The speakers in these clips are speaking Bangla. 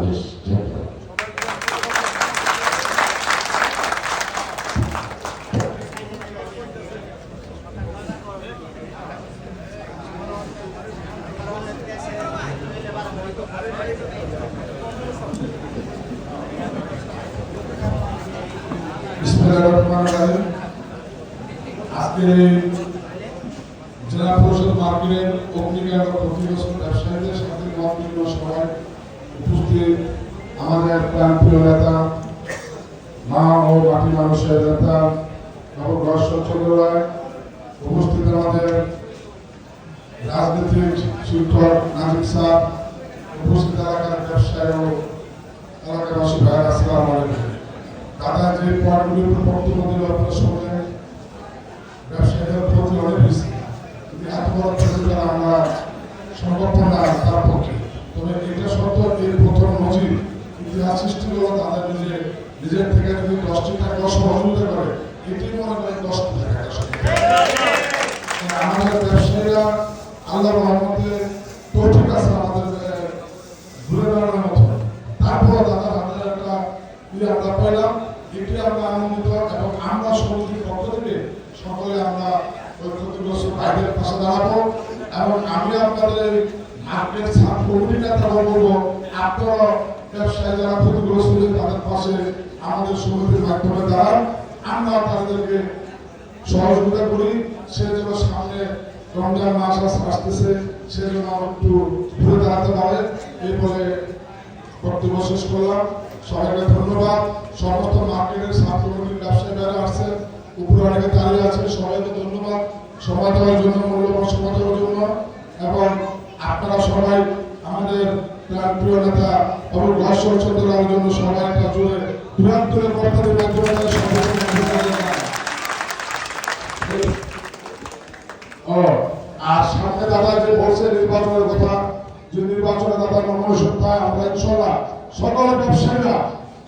বাংলাদেশ জিন্দাবাদ। আজকে জেলা পরিষদ মার্কেটের অগ্নিকাণ্ড ক্ষতিগ্রস্ত ব্যবসায়ীদের সাথে সবাই উপস্থিত আমাদের প্রাণপ্রিয় নেতা মা ও মাটি মানুষের নেতা নবগ্রহ চন্দ্র রায়, উপস্থিত আমাদের রাজনৈতিক শিক্ষক নাজিম স্যার, উপস্থিত এলাকার ব্যবসায়ী ও এলাকাবাসী ভাই, আসসালামু আলাইকুম। দাদা যে পয়েন্টগুলির উপর বক্তব্য দিল আপনারা শুনলেন, ব্যবসায়ীদের প্রতি অনেক বেশি, কিন্তু এত বড় প্রতিযোগিতা আমরা সংরক্ষণ না তার পক্ষে। তবে এটা সত্য এর প্রথম নজির ইতিহাস সৃষ্টি হলো তাদের নিজের থেকে যদি 10টি টাকা সহযোগিতা করে, এটি মনে করে 10টি টাকা। আমাদের ব্যবসায়ীরা আল্লাহর রহমতে তৌফিক আছে আমাদের ঘুরে বেড়ানোর মতো। তারপর দাদা আমাদের একটা আমরা পেলাম, এটি আমরা আনন্দিত এবং আমরা সমিতির পক্ষ থেকে সকলে আমরা ক্ষতিগ্রস্ত ভাইদের পাশে দাঁড়াবো। এবং আমি আপনাদের মার্কেট সাব কমিটির নেতা বলবো, আপনারা ব্যবসায়ী যারা ক্ষতিগ্রস্ত তাদের পাশে আমাদের সমিতির মাধ্যমে দাঁড়ান, আমরা তাদেরকে সহযোগিতা করি। সে যেন সামনে রমজান মাস আসতেছে, সে যেন একটু ঘুরে দাঁড়াতে পারে। এই বলে বক্তব্য শেষ করলাম। সবাইকে ধন্যবাদ। সমস্ত মার্কেটের সাব কমিটির ব্যবসায়ী যারা আসছেন, উপরে অনেকে দাঁড়িয়ে আছে, সবাইকে ধন্যবাদ সময় দেওয়ার জন্য, মূল্যবান সময় দেওয়ার জন্য। এবং আপনারা সবাই আমাদের প্রিয় নেতা নবগ্রহ চন্দ্র রায়ের জন্য সবাই একটা জোরে বৃহত্তরের কর্তাদের মাধ্যমে আর সামনে দাদা যে বলছে নির্বাচনের কথা, যে নির্বাচনে দাদা নময় সপ্তাহে আমরা ইনশাআল্লাহ সকল ব্যবসায়ীরা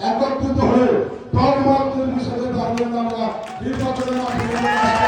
একত্রিত হয়ে দল মত নির্বিশেষে আমরা নির্বাচনের মাধ্যমে